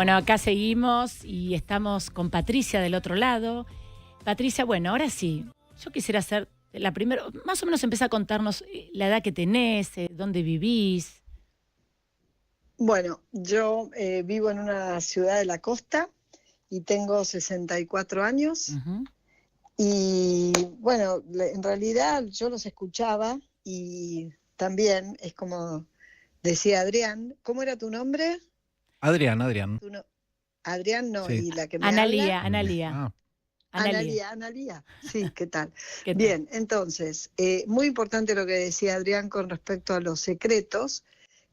Bueno, acá seguimos y estamos con Patricia del otro lado. Patricia, bueno, ahora sí, yo quisiera hacer la primera, más o menos empezar a contarnos la edad que tenés, dónde vivís. Bueno, yo vivo en una ciudad de la costa y tengo 64 años. Uh-huh. Y bueno, en realidad yo los escuchaba y también es como decía Adrián. ¿Cómo era tu nombre? Adrián. Adrián no, Sí. y la que me habla. Analía. Analía, sí, ¿qué tal? ¿Qué tal? Bien, entonces, muy importante lo que decía Adrián con respecto a los secretos,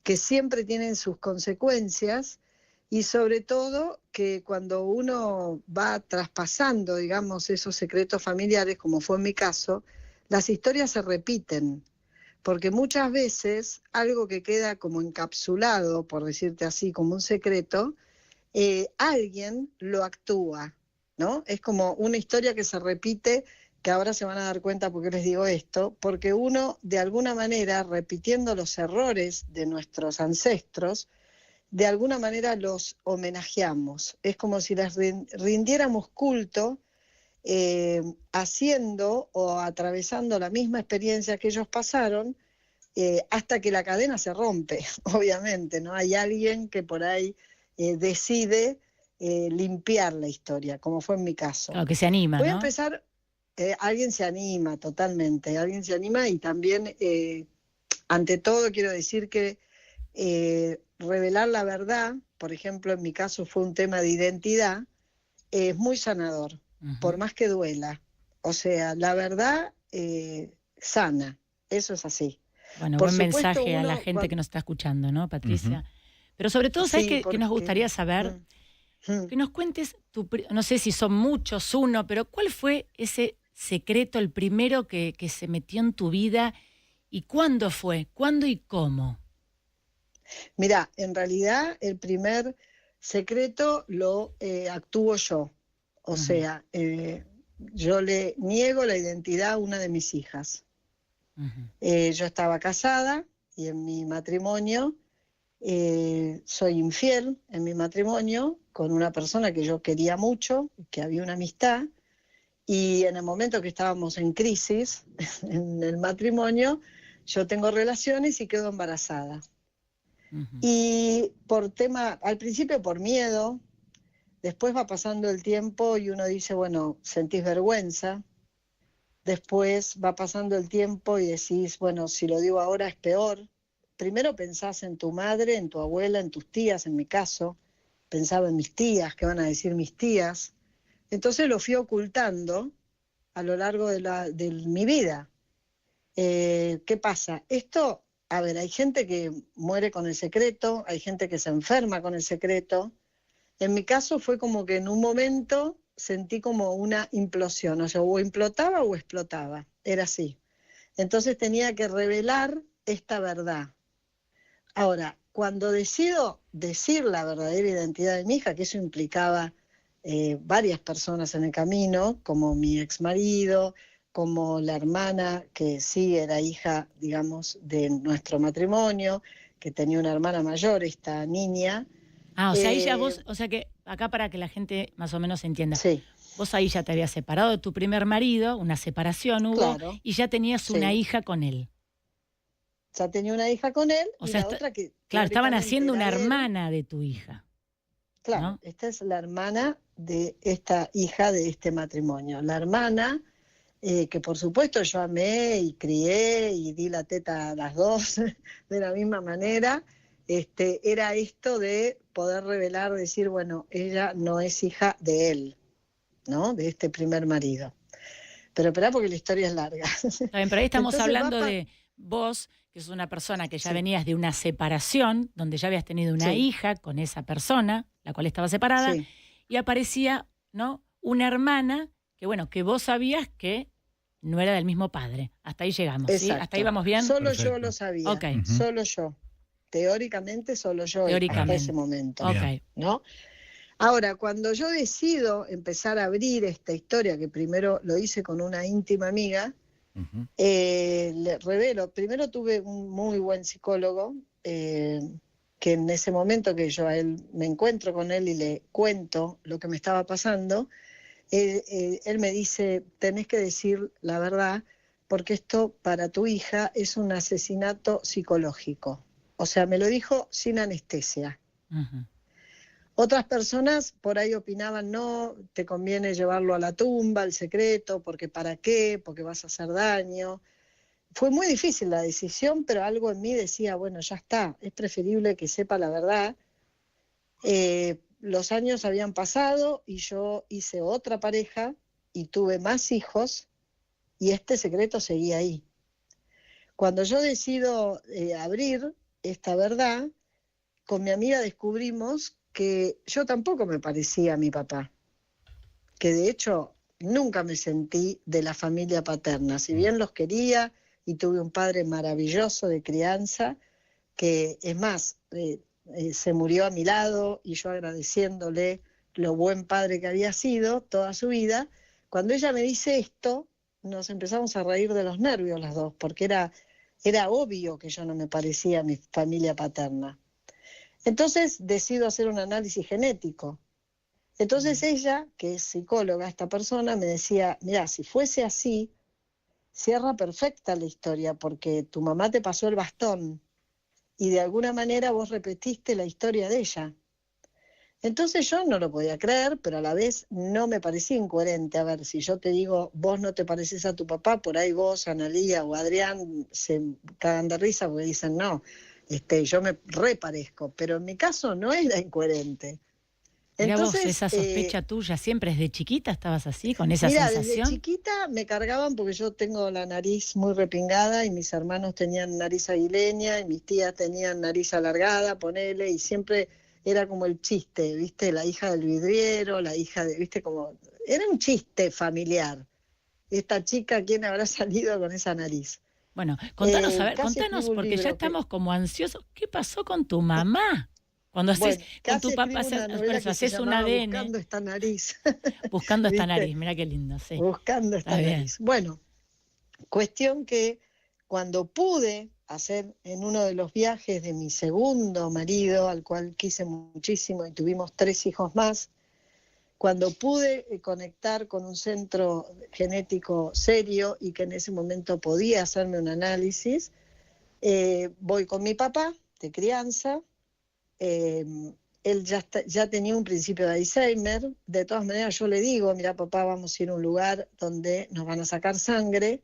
que siempre tienen sus consecuencias y sobre todo que cuando uno va traspasando, digamos, esos secretos familiares, como fue en mi caso, las historias se repiten, porque muchas veces algo que queda como encapsulado, por decirte así, como un secreto, alguien lo actúa, ¿no? Es como una historia que se repite, que ahora se van a dar cuenta por qué les digo esto, porque uno, de alguna manera, repitiendo los errores de nuestros ancestros, de alguna manera los homenajeamos. Es como si les rindiéramos culto, haciendo o atravesando la misma experiencia que ellos pasaron, hasta que la cadena se rompe, obviamente, ¿no? Hay alguien que por ahí decide limpiar la historia, como fue en mi caso. Claro, que se anima, Voy a ¿no? empezar, alguien se anima totalmente, alguien se anima y también, ante todo, quiero decir que revelar la verdad, por ejemplo, en mi caso fue un tema de identidad, es muy sanador, por más que duela. O sea, la verdad sana, eso es así. Bueno, Por buen supuesto, mensaje a la gente que nos está escuchando, ¿no, Patricia? Pero sobre todo, ¿sabes sí, qué nos gustaría saber? Que nos cuentes, no sé si son muchos, uno, pero ¿cuál fue ese secreto, el primero que se metió en tu vida y cuándo fue? ¿Cuándo y cómo? Mirá, en realidad el primer secreto lo actúo yo. O sea, yo le niego la identidad a una de mis hijas. Yo estaba casada y en mi matrimonio soy infiel en mi matrimonio con una persona que yo quería mucho, que había una amistad, y en el momento que estábamos en crisis en el matrimonio, yo tengo relaciones y quedo embarazada. Y por tema, al principio por miedo, después va pasando el tiempo y uno dice, bueno, sentís vergüenza, después va pasando el tiempo y decís, bueno, si lo digo ahora es peor. Primero pensás en tu madre, en tu abuela, en tus tías, en mi caso. Pensaba en mis tías, ¿qué van a decir mis tías? Entonces lo fui ocultando a lo largo de mi vida. ¿Qué pasa? Esto, a ver, hay gente que muere con el secreto, hay gente que se enferma con el secreto. En mi caso fue como que en un momento sentí como una implosión, o sea, o implotaba o explotaba, era así. Entonces tenía que revelar esta verdad. Ahora, cuando decido decir la verdadera identidad de mi hija, que eso implicaba varias personas en el camino, como mi exmarido, como la hermana, que sí era hija, digamos, de nuestro matrimonio, que tenía una hermana mayor, esta niña. O sea, ahí ya vos, o sea que acá para que la gente más o menos entienda, Sí. Vos ahí ya te habías separado de tu primer marido, una separación hubo, Claro, y ya tenías una hija con él. Ya tenía una hija con él O y sea, la otra que claro, estaban teóricamente haciendo era una de él. hermana de tu hija. Claro, ¿no? esta es la hermana de esta hija de este matrimonio. La hermana, que por supuesto yo amé y crié y di la teta a las dos de la misma manera, era esto de poder revelar, decir, bueno, ella no es hija de él, ¿no? De este primer marido. Pero esperá porque la historia es larga. Está bien, pero ahí estamos Entonces, hablando de vos, que sos una persona que ya Sí. venías de una separación, donde ya habías tenido una Sí. hija con esa persona, la cual estaba separada, Sí. y aparecía, ¿no?, una hermana que, bueno, que vos sabías que no era del mismo padre. Hasta ahí llegamos, ¿sí? Exacto. ¿Hasta ahí vamos bien? Solo Perfecto. yo lo sabía, Ok. solo yo. Teóricamente solo yo hasta Teóricamente. ese momento, Ok. ¿no? Ahora, cuando yo decido empezar a abrir esta historia, que primero lo hice con una íntima amiga, le revelo, primero tuve un muy buen psicólogo, que en ese momento que yo a él me encuentro con él y le cuento lo que me estaba pasando, él me dice, tenés que decir la verdad, porque esto para tu hija es un asesinato psicológico. O sea, me lo dijo sin anestesia. Ujú. Otras personas por ahí opinaban, no, te conviene llevarlo a la tumba, el secreto, porque ¿para qué? Porque vas a hacer daño. Fue muy difícil la decisión, pero algo en mí decía, bueno, ya está, es preferible que sepa la verdad. Los años habían pasado y yo hice otra pareja y tuve más hijos y este secreto seguía ahí. Cuando yo decido abrir esta verdad, con mi amiga descubrimos que yo tampoco me parecía a mi papá, que de hecho nunca me sentí de la familia paterna, si bien los quería y tuve un padre maravilloso de crianza, que es más, se murió a mi lado y yo agradeciéndole lo buen padre que había sido toda su vida, cuando ella me dice esto, nos empezamos a reír de los nervios las dos, porque era obvio que yo no me parecía a mi familia paterna. Entonces decido hacer un análisis genético. Entonces ella, que es psicóloga, esta persona, me decía, mira, si fuese así, cierra perfecta la historia, porque tu mamá te pasó el bastón y de alguna manera vos repetiste la historia de ella. Entonces yo no lo podía creer, pero a la vez no me parecía incoherente. A ver, si yo te digo, vos no te pareces a tu papá, por ahí vos, Analía o Adrián se cagan de risa porque dicen, no, yo me reparezco, pero en mi caso no era incoherente. Mirá vos, Entonces, esa sospecha tuya, ¿siempre desde chiquita estabas así, con esa mira, desde sensación? chiquita me cargaban porque yo tengo la nariz muy repingada y mis hermanos tenían nariz aguileña y mis tías tenían nariz alargada, ponele, y siempre era como el chiste, ¿viste? La hija del vidriero, la hija de, ¿viste? Como, era un chiste familiar. Esta chica, ¿quién habrá salido con esa nariz? Bueno, contanos, a ver, Casi contanos, escribo un porque ya libro estamos como ansiosos. ¿Qué pasó con tu mamá? Cuando haces, bueno, con tu casi papá, escribo una por novela eso que se haces un llamaba ADN, Buscando esta nariz, buscando esta ¿viste? nariz, mira qué lindo, sí, Buscando está esta bien. nariz. Bueno, cuestión que cuando pude hacer en uno de los viajes de mi segundo marido, al cual quise muchísimo y tuvimos 3 hijos más, cuando pude conectar con un centro genético serio y que en ese momento podía hacerme un análisis, voy con mi papá de crianza, eh, él ya tenía un principio de Alzheimer, de todas maneras yo le digo, mira papá, vamos a ir a un lugar donde nos van a sacar sangre.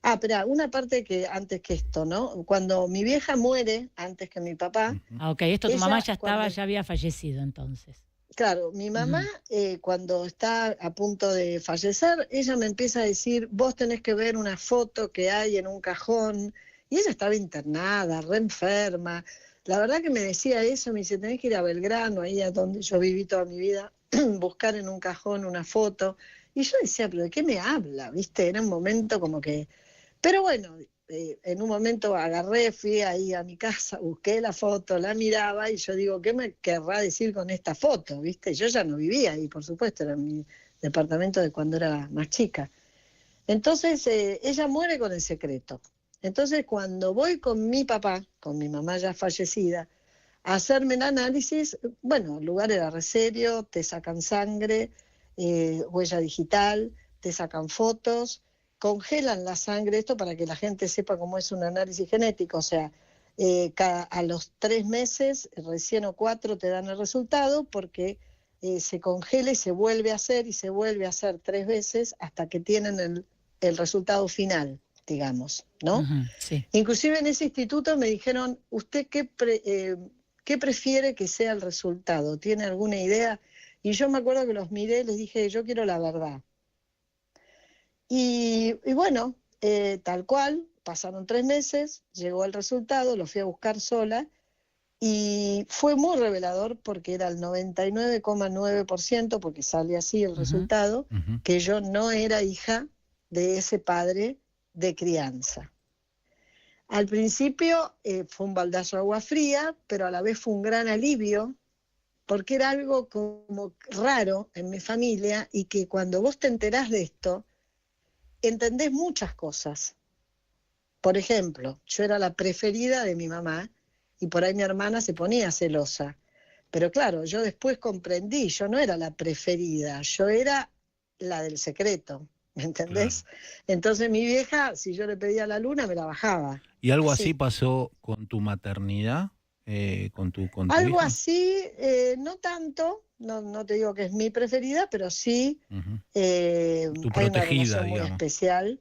Ah, pero una parte que antes que esto, ¿no? Cuando mi vieja muere, antes que mi papá, Ah, ok, esto tu mamá ella, ya estaba, cuando, ya había fallecido entonces. claro, mi mamá, Ujú. cuando está a punto de fallecer, ella me empieza a decir, vos tenés que ver una foto que hay en un cajón, y ella estaba internada, re enferma. La verdad que me decía eso, me dice, tenés que ir a Belgrano, ahí a donde yo viví toda mi vida, buscar en un cajón una foto. Y yo decía, pero ¿de qué me habla? ¿Viste? Era un momento como que pero bueno, en un momento agarré, fui ahí a mi casa, busqué la foto, la miraba y yo digo, ¿qué me querrá decir con esta foto? ¿Viste? Yo ya no vivía ahí, por supuesto, era mi departamento de cuando era más chica. Entonces, ella muere con el secreto. Entonces, cuando voy con mi papá, con mi mamá ya fallecida, a hacerme el análisis, bueno, el lugar era re serio, te sacan sangre, huella digital, te sacan fotos, congelan la sangre, esto para que la gente sepa cómo es un análisis genético, o sea, a los 3 meses, recién o 4, te dan el resultado porque se congela y se vuelve a hacer y se vuelve a hacer 3 veces hasta que tienen el resultado final, digamos, ¿no? Ujú, sí. Inclusive en ese instituto me dijeron, ¿usted qué prefiere que sea el resultado? ¿Tiene alguna idea? Y yo me acuerdo que los miré y les dije, yo quiero la verdad. Y bueno, tal cual, pasaron 3 meses, llegó el resultado, lo fui a buscar sola y fue muy revelador porque era el 99,9%, porque sale así el Ujú. resultado, Ujú. que yo no era hija de ese padre de crianza. Al principio fue un baldazo de agua fría, pero a la vez fue un gran alivio, porque era algo como raro en mi familia y que cuando vos te enterás de esto, entendés muchas cosas. Por ejemplo, yo era la preferida de mi mamá y por ahí mi hermana se ponía celosa. Pero claro, yo después comprendí, yo no era la preferida, yo era la del secreto, ¿me entendés? Claro. Entonces mi vieja, si yo le pedía la luna, me la bajaba. ¿Y algo así Así. pasó con tu maternidad? ¿Con tu Algo hija? así, no tanto, no te digo que es mi preferida, pero sí Ujú. Tu hay una protegida, relación muy digamos. especial.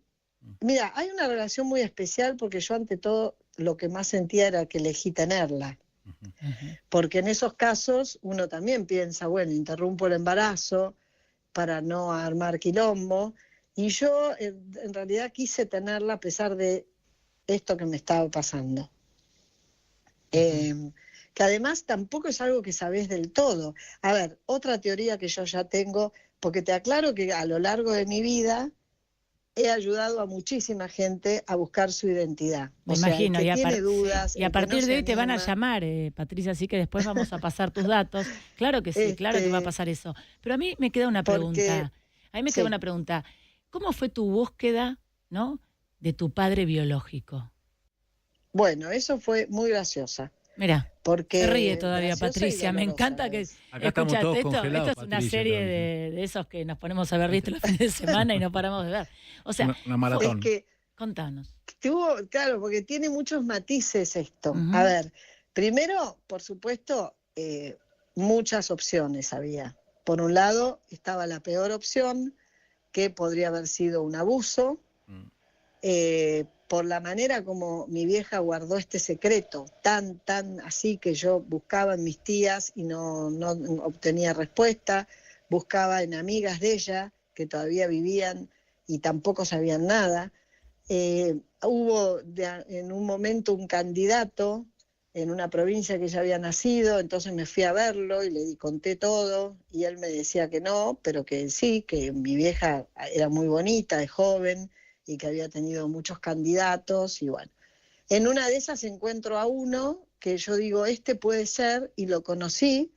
Mira, hay una relación muy especial porque yo ante todo lo que más sentía era que elegí tenerla. Ujú. Ujú. Porque en esos casos uno también piensa, bueno, interrumpo el embarazo para no armar quilombo. Y yo en realidad quise tenerla a pesar de esto que me estaba pasando. Ujú. Que además tampoco es algo que sabés del todo. A ver, otra teoría que yo ya tengo, porque te aclaro que a lo largo de mi vida he ayudado a muchísima gente a buscar su identidad. Me O sea, el imagino, que tiene sí. dudas, Y a el que no partir de se hoy te van a anima, llamar, Patricia, así que después vamos a pasar tus datos. Claro que sí, claro que va a este, pasar eso. Pero a mí me queda una porque, pregunta. A mí me queda sí, una pregunta. ¿Cómo fue tu búsqueda, ¿no? De tu padre biológico. bueno, eso fue muy graciosa, Mira, se ríe porque todavía graciosa y Patricia. Me dolorosa a la encanta que, vez. Acá estamos todos escúchate, esto congelados, es una Patricia, te serie aviso. de esos que nos ponemos a ver, viste, los fines de semana y no paramos de ver. O sea, Una Es maratón. que contanos. tuvo, claro, porque tiene muchos matices esto. A Ujú. ver, primero, por supuesto, muchas opciones había. Por un lado, estaba la peor opción, que podría haber sido un abuso, Mm. por la manera como mi vieja guardó este secreto, tan así que yo buscaba en mis tías y no obtenía respuesta, buscaba en amigas de ella que todavía vivían y tampoco sabían nada. Hubo en un momento un candidato en una provincia que ya había nacido, entonces me fui a verlo y le conté todo y él me decía que no, pero que sí, que mi vieja era muy bonita, es joven y que había tenido muchos candidatos y bueno. En una de esas encuentro a uno que yo digo, este puede ser, y lo conocí,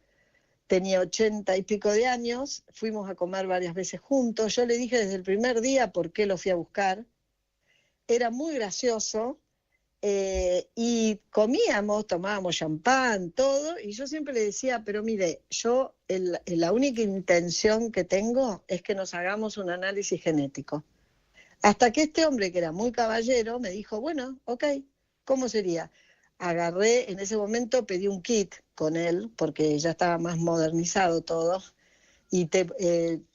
tenía 80 y pico de años, fuimos a comer varias veces juntos, yo le dije desde el primer día por qué lo fui a buscar, era muy gracioso, y comíamos, tomábamos champán, todo, y yo siempre le decía, pero mire, yo la única intención que tengo es que nos hagamos un análisis genético. Hasta que este hombre, que era muy caballero, me dijo, bueno, ok, ¿cómo sería? Agarré, en ese momento pedí un kit con él, porque ya estaba más modernizado todo, y te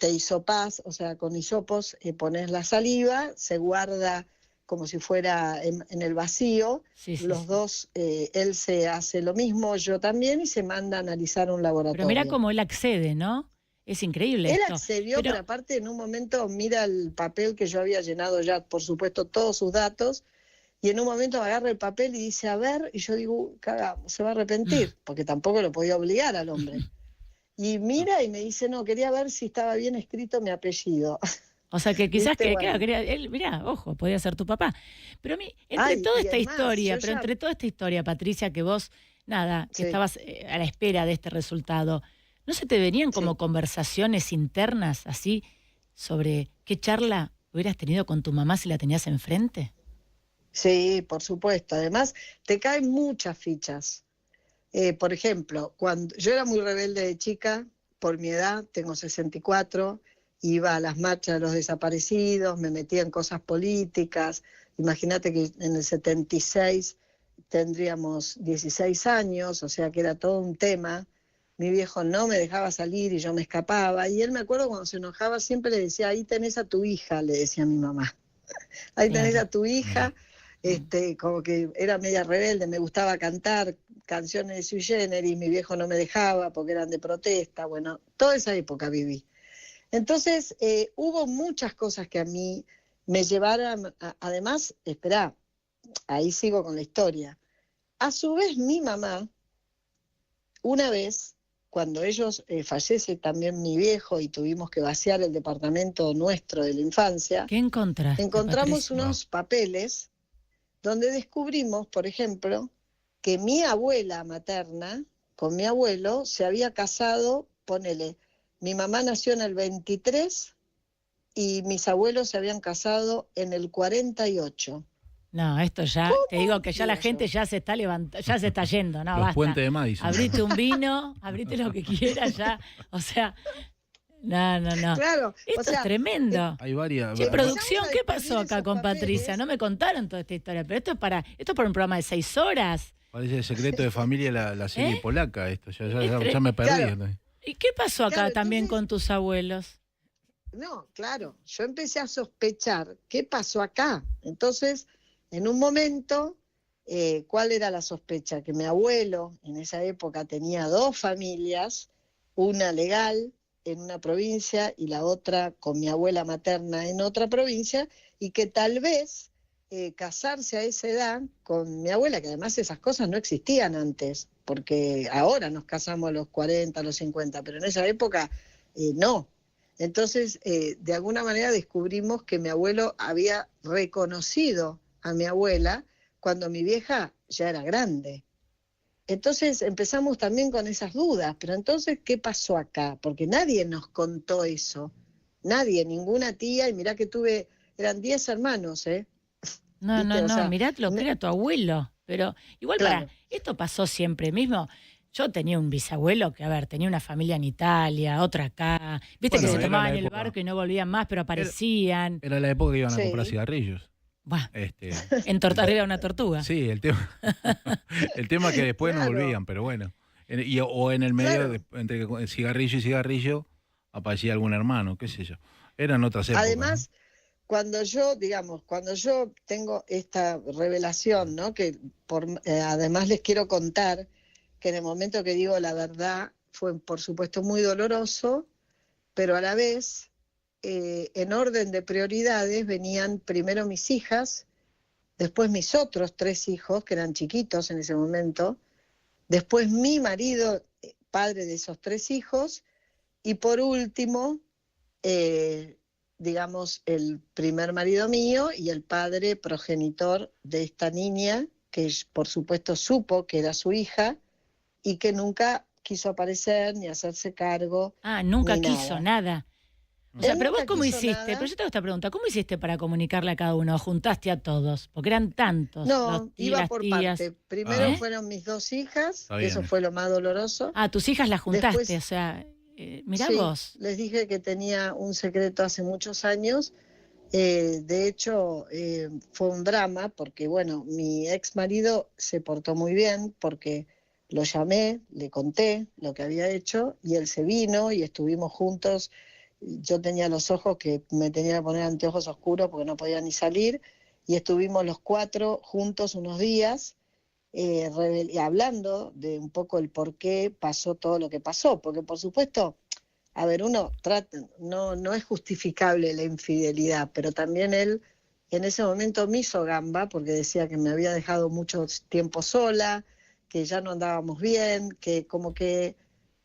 hisopás, o sea, con hisopos pones la saliva, se guarda como si fuera en el vacío, Sí, sí, los sí. dos, él se hace lo mismo, yo también, y se manda a analizar a un Pero mira laboratorio. cómo él accede, ¿no? Es increíble Él esto. accedió, pero Pero aparte en un momento mira el papel que yo había llenado ya, por supuesto, todos sus datos, y en un momento agarra el papel y dice, a ver, y yo digo, cagamos, se va a arrepentir, porque tampoco lo podía obligar al hombre. Y mira y me dice, no, quería ver si estaba bien escrito mi apellido. o sea, que quizás ¿Viste? que, claro, Bueno. él, mirá, ojo, podía ser tu papá. Pero a mí, entre Ay, toda y esta es más, historia, yo pero ya, entre toda esta historia, Patricia, que vos, nada, que sí, estabas a la espera de este resultado, ¿no se te venían como sí, conversaciones internas así sobre qué charla hubieras tenido con tu mamá si la tenías enfrente? sí, por supuesto. Además, te caen muchas fichas. Por ejemplo, cuando yo era muy rebelde de chica, por mi edad, tengo 64, iba a las marchas de los desaparecidos, me metía en cosas políticas. Imagínate que en el 76 tendríamos 16 años, o sea que era todo un tema. Mi viejo no me dejaba salir y yo me escapaba. Y él, me acuerdo, cuando se enojaba siempre le decía, ahí tenés a tu hija, le decía a mi mamá. Ahí tenés Claro. a tu Mira. hija, Mm. como que era media rebelde, me gustaba cantar canciones de Sui Generis, mi viejo no me dejaba porque eran de protesta, bueno, toda esa época viví. Entonces, hubo muchas cosas que a mí me llevaron, además, esperá, ahí sigo con la historia. A su vez, mi mamá, una vez, cuando ellos fallece también mi viejo y tuvimos que vaciar el departamento nuestro de la infancia, ¿Qué encontraste, encontramos Patricia? Wow. unos papeles donde descubrimos, por ejemplo, que mi abuela materna con mi abuelo se había casado, ponele, mi mamá nació en el 23 y mis abuelos se habían casado en el 48. No, esto ya, te digo que ya la gente ya se está levantando, ya se está yendo, no, Los basta. puentes de Madison. Abrite un vino, abrite lo que quieras ya, o sea, no. Claro, Esto es tremendo. Hay varias. Che, empezamos producción, a ¿qué descubrir pasó acá esos con Patricia? papeles. No me contaron toda esta historia, pero esto es para un programa de 6 horas. Parece El secreto de familia, la serie ¿Eh? polaca, esto. Ya Es me perdí. Claro. ¿Y qué pasó acá Claro, también entonces, con tus abuelos? no, claro, yo empecé a sospechar qué pasó acá. Entonces, en un momento, ¿cuál era la sospecha? Que mi abuelo en esa época tenía 2 familias, una legal en una provincia y la otra con mi abuela materna en otra provincia, y que tal vez casarse a esa edad con mi abuela, que además esas cosas no existían antes, porque ahora nos casamos a los 40, a los 50, pero en esa época no. Entonces, de alguna manera descubrimos que mi abuelo había reconocido a mi abuela cuando mi vieja ya era grande. Entonces empezamos también con esas dudas, pero entonces, ¿qué pasó acá? Porque nadie nos contó eso, nadie, ninguna tía, y mirá que eran 10 hermanos, ¿eh? ¿Viste? O No, sea, mirá lo que era tu abuelo. Pero igual claro. esto pasó siempre mismo. Yo tenía un bisabuelo que, a ver, tenía una familia en Italia, otra acá. Viste Bueno, que se era tomaban la el época. barco y no volvían más, pero aparecían. Era la época que iban a Sí. comprar cigarrillos. Buah, Este, en Tortarrera una tortuga. sí, el tema que después no Claro. volvían, pero bueno. O en el medio, Claro. entre cigarrillo y cigarrillo, aparecía algún hermano, qué sé yo. Eran otras épocas. Además, cuando yo tengo esta revelación, ¿no? Que además les quiero contar que en el momento que digo la verdad fue, por supuesto, muy doloroso, pero a la vez, en orden de prioridades, venían primero mis hijas, después mis otros 3 hijos, que eran chiquitos en ese momento, después mi marido, padre de esos 3 hijos, y por último, digamos, el primer marido mío y el padre progenitor de esta niña, que por supuesto supo que era su hija y que nunca quiso aparecer ni hacerse cargo. Ah, nunca ni quiso nada. O Él sea, pero vos nunca cómo quiso hiciste, nada. pero yo te hago esta pregunta, ¿cómo hiciste para comunicarle a cada uno? ¿Juntaste a todos? Porque eran tantos, No, iba las por tías. parte. Primero Ah. fueron mis 2 hijas, Está bien. eso fue lo más doloroso. Ah, tus hijas las juntaste, Después, o sea, mirá sí, vos. les dije que tenía un secreto hace muchos años. De hecho, fue un drama porque, bueno, mi ex marido se portó muy bien porque lo llamé, le conté lo que había hecho y él se vino y estuvimos juntos. Yo tenía los ojos que me tenía que poner anteojos oscuros porque no podía ni salir y estuvimos los 4 juntos unos días hablando de un poco el por qué pasó todo lo que pasó, porque por supuesto, a ver, uno trata, no es justificable la infidelidad, pero también él en ese momento me hizo gamba porque decía que me había dejado mucho tiempo sola, que ya no andábamos bien, que como que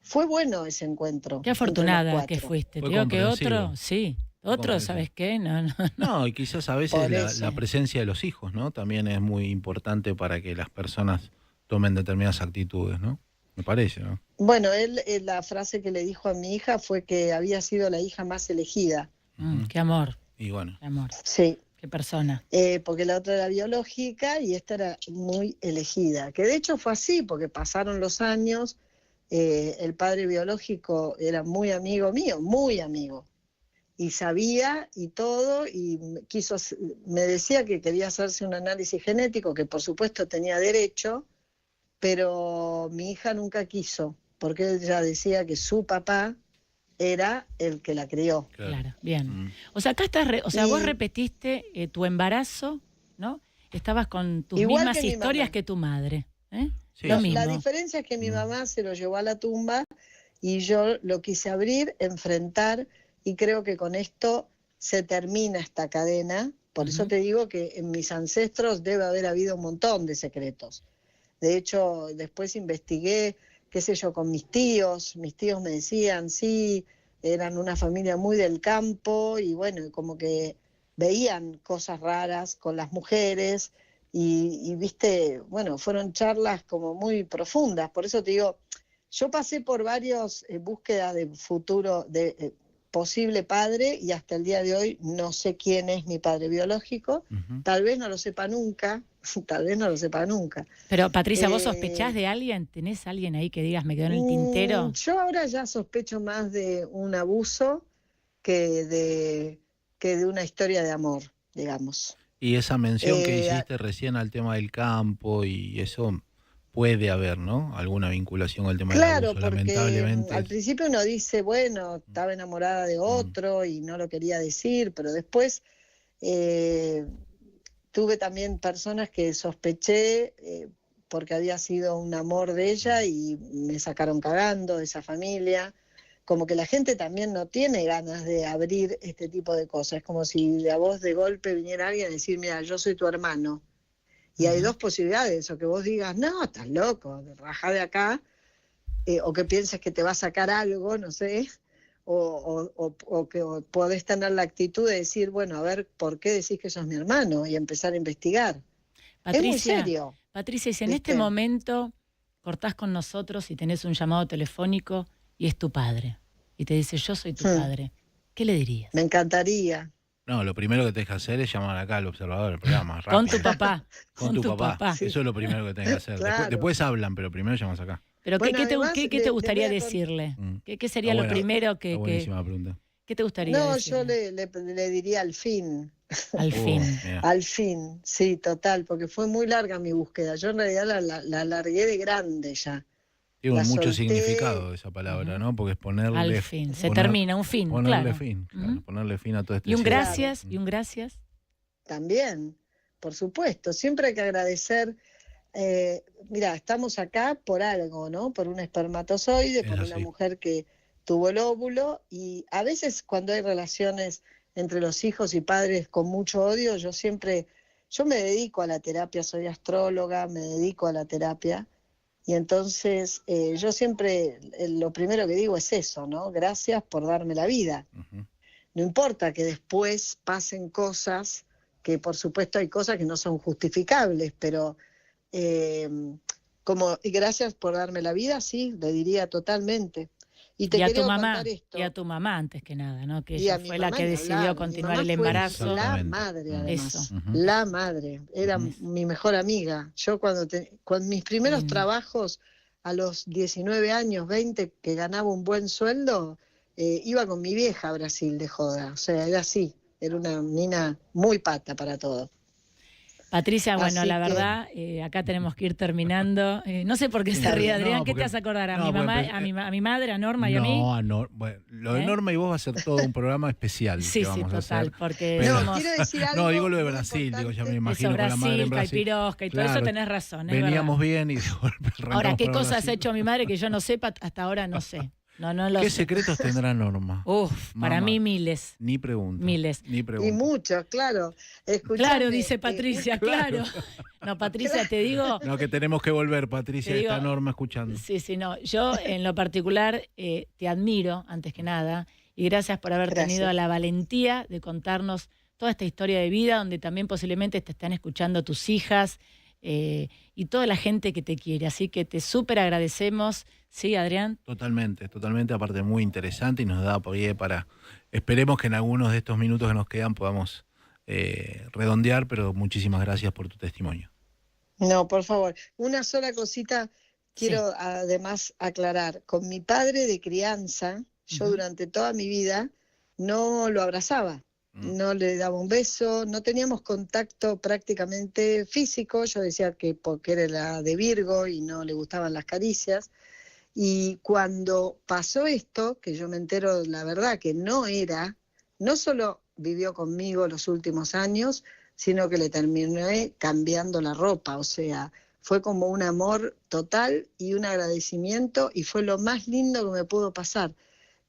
fue bueno ese encuentro. Qué entre los afortunada que 4. fuiste. Fue Te digo que comprensivo. otro, sí. Fue Otro, comprensivo. ¿sabes qué? No. No, y quizás a veces Por eso. la presencia de los hijos, ¿no? También es muy importante para que las personas tomen determinadas actitudes, ¿no? Me parece, ¿no? Bueno, él, la frase que le dijo a mi hija fue que había sido la hija más elegida. Qué amor, Y bueno, qué amor, Sí, qué persona. porque la otra era biológica y esta era muy elegida. Que de hecho fue así, porque pasaron los años, el padre biológico era muy amigo mío, muy amigo. Y sabía y todo, y me decía que quería hacerse un análisis genético, que por supuesto tenía derecho, pero mi hija nunca quiso, porque ella decía que su papá era el que la crió. Claro, bien. Mm. O sea, acá estás, vos Y- repetiste tu embarazo, ¿no? Estabas con tus Igual mismas que mi historias mamá. que tu madre. ¿Eh? Sí, Lo sí. mismo. La diferencia es que mi Mm. mamá se lo llevó a la tumba y yo lo quise abrir, enfrentar, y creo que con esto se termina esta cadena. Por eso Ujú. te digo que en mis ancestros debe haber habido un montón de secretos. De hecho, después investigué, qué sé yo, con mis tíos me decían, sí, eran una familia muy del campo y bueno, como que veían cosas raras con las mujeres y viste, bueno, fueron charlas como muy profundas. Por eso te digo, yo pasé por varios búsquedas de futuro, posible padre, y hasta el día de hoy no sé quién es mi padre biológico. Tal vez no lo sepa nunca, tal vez no lo sepa nunca. Pero Patricia, ¿vos sospechás de alguien? ¿Tenés alguien ahí que digas me quedó en el tintero? Yo ahora ya sospecho más de un abuso que de una historia de amor, digamos. Y esa mención que hiciste recién al tema del campo y eso, puede haber, ¿no? Alguna vinculación con el tema del abuso, porque lamentablemente. al principio uno dice, bueno, estaba enamorada de otro y no lo quería decir, pero después tuve también personas que sospeché porque había sido un amor de ella y me sacaron cagando de esa familia. Como que la gente también no tiene ganas de abrir este tipo de cosas. Es como si a vos de golpe viniera alguien a decir, mira, yo soy tu hermano. Y hay dos posibilidades, o que vos digas, no, estás loco, rajá de acá, o que pienses que te va a sacar algo, no sé, o que podés tener la actitud de decir, bueno, a ver, ¿por qué decís que sos mi hermano? Y empezar a investigar. Patricia, es muy serio. Patricia, si en este momento cortás con nosotros y tenés un llamado telefónico y es tu padre, y te dice, yo soy tu padre, ¿qué le dirías? Me encantaría. No, lo primero que tenés que hacer es llamar acá al observador del programa. Rápido. Con tu papá. Con tu papá. Sí. Eso es lo primero que tenés que hacer. Claro. Después hablan, pero primero llamas acá. Pero bueno, ¿qué te gustaría decirle? ¿Qué sería lo primero que... Buenísima pregunta. ¿Qué te gustaría decirle? Yo le diría al fin. Al fin. Al fin, sí, total, porque fue muy larga mi búsqueda. Yo en realidad la largué de grande ya. Tiene mucho significado esa palabra, ¿no? Porque es ponerle... Al fin, se termina, un fin, ponerle claro. fin, claro, ponerle fin a todo este... Y un ciclo. gracias, y un gracias. También, por supuesto, siempre hay que agradecer. Mira, estamos acá por algo, ¿no? Por un espermatozoide, por una mujer que tuvo el óvulo, y a veces cuando hay relaciones entre los hijos y padres con mucho odio, yo me dedico a la terapia, soy astróloga, me dedico a la terapia, y entonces yo siempre lo primero que digo es eso, ¿no? Gracias por darme la vida. No importa que después pasen cosas, que por supuesto hay cosas que no son justificables, pero gracias por darme la vida, sí, le diría totalmente. Y a tu mamá, y a tu mamá antes que nada, ¿no? Que ella fue la que decidió continuar el embarazo. La madre, además. La madre. Era mi mejor amiga. Yo con mis primeros trabajos, a los 19 años, 20, que ganaba un buen sueldo, iba con mi vieja a Brasil de joda. O sea, era así. Era una mina muy pata para todo. Patricia, bueno, la verdad, acá tenemos que ir terminando. No sé por qué se ríe Adrián. ¿Qué te vas a acordar? ¿A mi mamá, a mi madre, a Norma y a mí? No, bueno, lo de Norma y vos va a ser todo un programa especial. Sí, que vamos a hacer. Porque quiero decir algo. No, digo lo de Brasil, ya me imagino con la madre en Brasil. Caipirosca y todo eso, tenés razón. Veníamos bien y de golpe arrancamos. Ahora, ¿qué cosas ha hecho mi madre que yo no sepa? Hasta ahora no sé. No lo ¿Qué sé. secretos tendrá Norma? Para mí miles. Ni pregunta. Miles. Ni pregunta. Y muchos, claro. Claro, dice Patricia, claro. No, Patricia, te digo... No, que tenemos que volver, Patricia, está Norma escuchando. Sí, no. Yo, en lo particular, te admiro, antes que nada, y gracias por haber tenido la valentía de contarnos toda esta historia de vida, donde también posiblemente te están escuchando tus hijas y toda la gente que te quiere. Así que te súper agradecemos. ¿Sí, Adrián? Totalmente, aparte muy interesante y nos da pie para... Esperemos que en algunos de estos minutos que nos quedan podamos redondear, pero muchísimas gracias por tu testimonio. No, por favor. Una sola cosita quiero además aclarar. Con mi padre de crianza, yo durante toda mi vida no lo abrazaba, no le daba un beso, no teníamos contacto prácticamente físico. Yo decía que porque era la de Virgo y no le gustaban las caricias. Y cuando pasó esto, que yo me entero la verdad que no solo vivió conmigo los últimos años, sino que le terminé cambiando la ropa. O sea, fue como un amor total y un agradecimiento, y fue lo más lindo que me pudo pasar,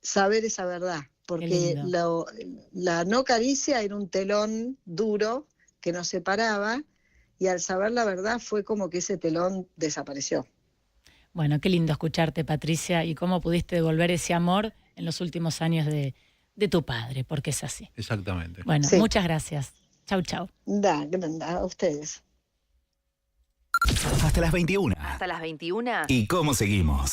saber esa verdad. Porque la no caricia era un telón duro que nos separaba, y al saber la verdad fue como que ese telón desapareció. Bueno, qué lindo escucharte, Patricia, y cómo pudiste devolver ese amor en los últimos años de tu padre, porque es así. Exactamente. Bueno, muchas gracias. Chau. A ustedes. Hasta las 21. Hasta las 21. ¿Y cómo seguimos?